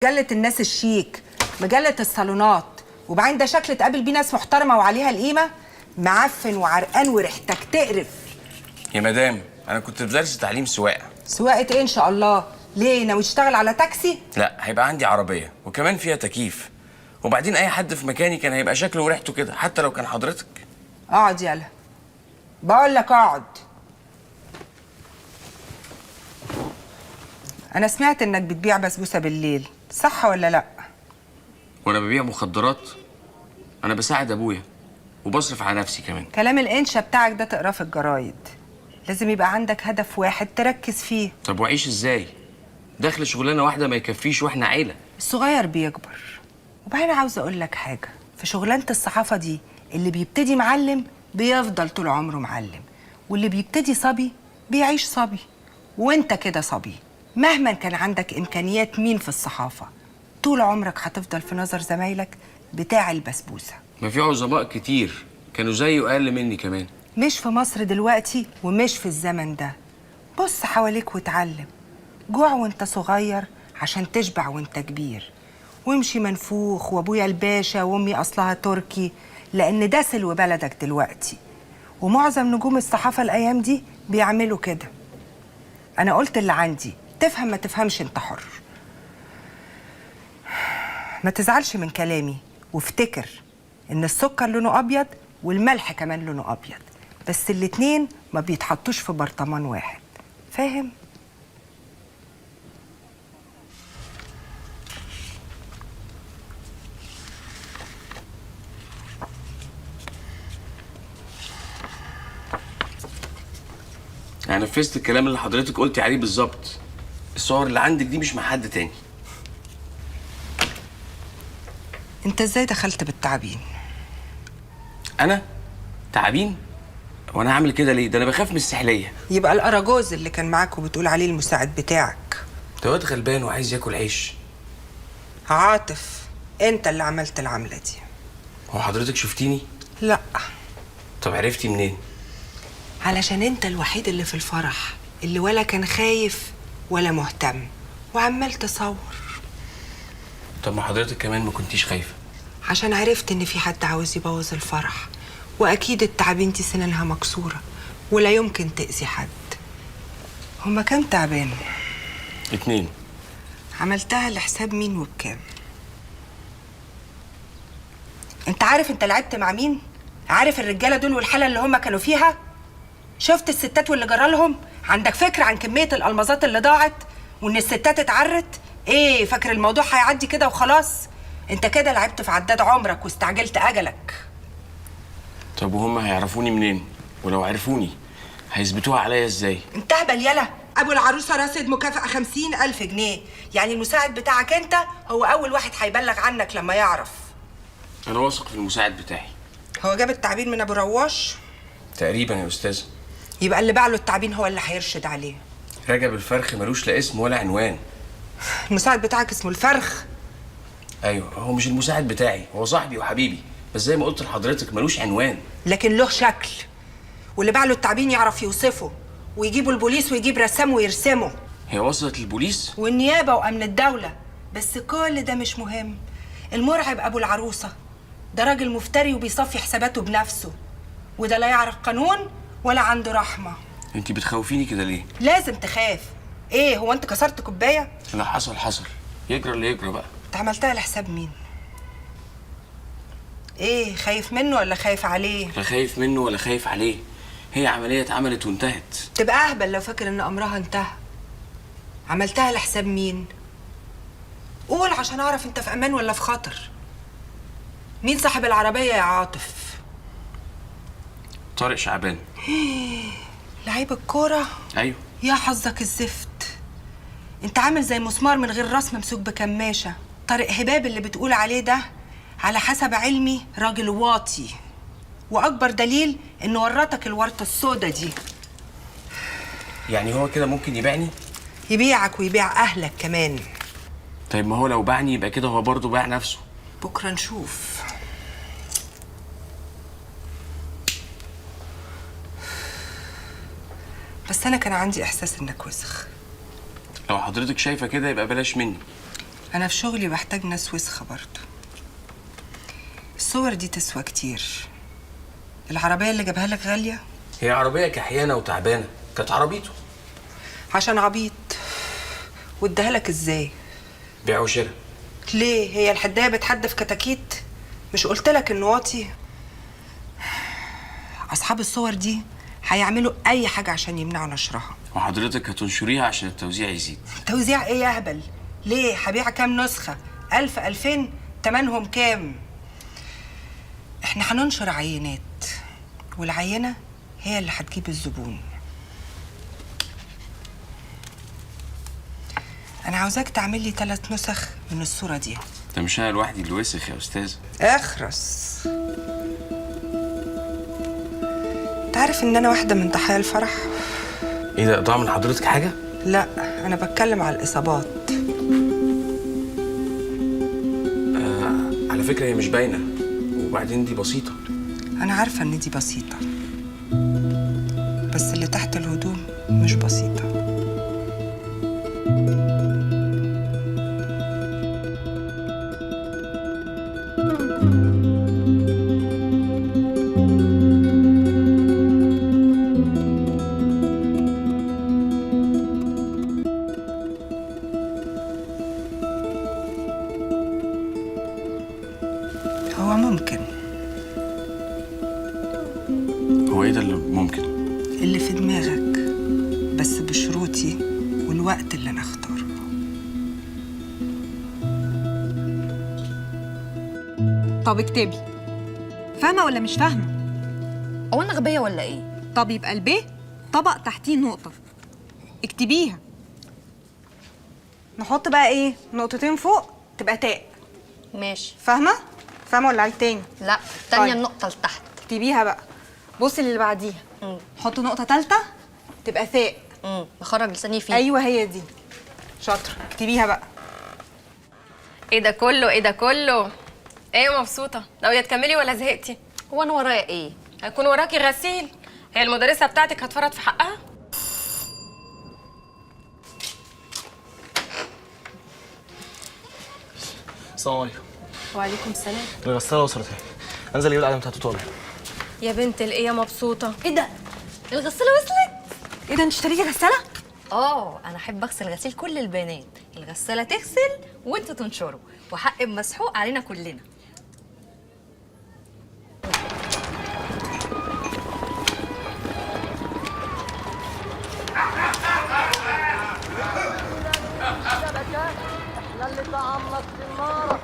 مجلة الناس الشيك، مجلة الصالونات، وبعدين ده شكل تقابل بيه ناس محترمة وعليها القيمة، معفن وعرقان وريحتك تقرف. يا مدام انا كنت في درس تعليم سواقه. سواقة ايه ان شاء الله؟ ليه ناوي تشتغل على تاكسي؟ لا، هيبقى عندي عربيه وكمان فيها تكييف، وبعدين اي حد في مكاني كان هيبقى شكله وريحته كده حتى لو كان حضرتك. اقعد يلا، بقول لك اقعد. انا سمعت انك بتبيع بسبوسه بالليل، صح ولا لا؟ وانا ببيع مخدرات؟ انا بساعد ابويا وبصرف على نفسي كمان. كلام الانشا بتاعك ده تقراه في الجرايد، لازم يبقى عندك هدف واحد تركز فيه. طب واعيش ازاي؟ دخل شغلانه واحده ما يكفيش واحنا عيله. الصغير بيكبر. وبعدين عاوزه اقول لك حاجه، في شغلانه الصحافه دي اللي بيبتدي معلم بيفضل طول عمره معلم، واللي بيبتدي صبي بيعيش صبي، وانت كده صبي. مهما كان عندك امكانيات مين في الصحافه، طول عمرك هتفضل في نظر زمايلك بتاع البسبوسه. ما في عظماء كتير كانوا زيي واقل مني كمان. مش في مصر دلوقتي ومش في الزمن ده. بص حواليك واتعلم، جوع وانت صغير عشان تشبع وانت كبير، وامشي منفوخ وابويا الباشا وامي اصلها تركي، لان ده سلو بلدك دلوقتي، ومعظم نجوم الصحافه الايام دي بيعملوا كده. انا قلت اللي عندي، تفهم ما تفهمش انت حر. ما تزعلش من كلامي، وافتكر ان السكر لونه ابيض والملح كمان لونه ابيض، بس الاتنين ما بيتحطوش في برطمان واحد، فاهم؟ انا نفذت الكلام اللي حضرتك قلتي عليه بالظبط. الصور اللي عندك دي مش مع حد تاني. انت ازاي دخلت بالتعبين؟ انا تعبين؟ وانا هعمل كده ليه؟ ده انا بخاف من السحليه. يبقى الاراجوز اللي كان معاك وبتقول عليه المساعد بتاعك ده واد غلبان وعايز ياكل عيش. عاطف، انت اللي عملت العمله دي. هو حضرتك شفتيني؟ لا، طب عرفتي منين؟ علشان انت الوحيد اللي في الفرح اللي ولا كان خايف ولا مهتم وعمال تصور. طب ما حضرتك كمان ما كنتيش خايفه. عشان عرفت ان في حد عاوز يبوظ الفرح، واكيد التعابين دي سنانها مكسوره ولا يمكن تأذي حد. هما كام تعبان؟ 2. عملتها لحساب مين وبكام؟ انت عارف انت لعبت مع مين؟ عارف الرجاله دول والحاله اللي هما كانوا فيها؟ شفت الستات واللي جرالهم؟ عندك فكره عن كميه الالمازات اللي ضاعت وان الستات اتعرت؟ ايه فاكر الموضوع هيعدي كده وخلاص؟ انت كده لعبت في عداد عمرك واستعجلت اجلك. طب وهم هيعرفوني منين؟ ولو عرفوني هيثبتوها عليا ازاي؟ انت اهبل يلا. ابو العروسه رصد مكافأة 50,000 جنيه، يعني المساعد بتاعك انت هو اول واحد هيبلغ عنك لما يعرف. انا واثق في المساعد بتاعي. هو جاب التعبين من ابو رواش؟ تقريبا يا استاذه. يبقى اللي باع له التعبين هو اللي هيرشد عليه. رجب الفرخ ملوش لا اسم ولا عنوان. المساعد بتاعك اسمه الفرخ؟ ايوه، هو مش المساعد بتاعي، هو صاحبي وحبيبي، بس زي ما قلت لحضرتك ملوش عنوان. لكن له شكل، واللي باع له التعبين يعرف يوصفه ويجيبوا البوليس ويجيب رسام ويرسمه. هي وصلت للبوليس والنيابه وامن الدوله، بس كل ده مش مهم. المرعب ابو العروسه ده راجل مفتري وبيصفي حساباته بنفسه، وده لا يعرف قانون ولا عنده رحمه. انتي بتخوفيني كده ليه؟ لازم تخاف. ايه هو انت كسرت كوبايه؟ اللي حصل حصل، يجرى اللي يجرى بقى. انت عملتها لحساب مين؟ ايه خايف منه ولا خايف عليه؟ لا خايف منه ولا خايف عليه، هي عملية اتعملت وانتهت. تبقى اهبل لو فاكر ان امرها انتهى. عملتها لحساب مين؟ قول عشان اعرف انت في امان ولا في خطر. مين صاحب العربيه يا عاطف؟ طارق شعبان. لعيب الكوره؟ ايوه. يا حظك الزفت، انت عامل زي مسمار من غير راس ممسوك بكماشه. طارق هباب اللي بتقول عليه ده على حسب علمي راجل واطي، واكبر دليل انه ورطك الورطه السودا دي. يعني هو كده ممكن يبيعني؟ يبيعك ويبيع اهلك كمان. طيب ما هو لو باعني يبقى كده هو برضه باع نفسه. بكره نشوف. بس انا كان عندي احساس انك وسخ. لو حضرتك شايفة كده يبقى بلاش مني. انا في شغلي بحتاج ناس وسخه برضه. الصور دي تسوى كتير. العربيه اللي جابها لك غاليه. هي عربيه كحيانه وتعبانه، كانت عربيته. عشان عبيط. واداها لك ازاي؟ بيع وشراء. ليه؟ هي الحدايه بتحدف كتاكيت؟ مش قلت لك انه واطي؟ اصحاب الصور دي هيعملوا اي حاجه عشان يمنعوا نشرها. وحضرتك هتنشريها عشان التوزيع يزيد. توزيع ايه يا اهبل؟ ليه؟ هبيع كام نسخه؟ 1000 2000؟ تمنهم كام؟ احنا هننشر عينات، والعينه هي اللي هتجيب الزبون. انا عاوزاك تعمل لي 3 نسخ من الصوره دي. ده مش انا لوحدي اللي وسخ يا استاذ. اخرس. انت عارف ان انا واحده من ضحايا الفرح؟ ايه ده، ضاع من حضرتك حاجه؟ لا، انا بتكلم على الاصابات. على فكره هي مش باينه، وبعدين دي بسيطه. انا عارفه ان دي بسيطه، بس اللي تحت الهدوم مش بسيطه. هو ممكن. هو ايه ده اللي ممكن؟ اللي في دماغك، بس بشروطي والوقت اللي انا اختاره. طب اكتبي. فاهمة ولا مش فاهمة؟ هو انا غبيه ولا ايه؟ طب يبقى الب طبق تحتيه نقطة، اكتبيها. نحط بقى ايه؟ نقطتين فوق تبقى تاء. ماشي. فاهمة؟ فاهمة ولا عيد تاني؟ لا، التانية طيب. النقطه لتحت. اكتبيها بقى. بصي اللي بعديها. حط نقطة تالتة تبقى ثاء. بخرج لساني فيه. ايوه هي دي. شاطرة، اكتبيها بقى. ايه ده كله، ايه ده كله؟ ايه مبسوطة؟ ناوية تكملي ولا زهقتي؟ هو انا ورايا ايه؟ هيكون وراكي غسيل. هي المدرسة بتاعتك هتفرط في حقها؟ السلام عليكم. وعليكم السلام. الغسالة وصلت اهي. انزل اجيب القلم بتاعته طالع. يا بنت الايه يا مبسوطة؟ ايه ده؟ الغساله وصلت؟ ايه ده، انت اشتريتي غسالة؟ انا احب اغسل غسيل كل البنات، الغساله تغسل وانتوا تنشروا، وحق مسحوق علينا كلنا. اللي طعمك في النار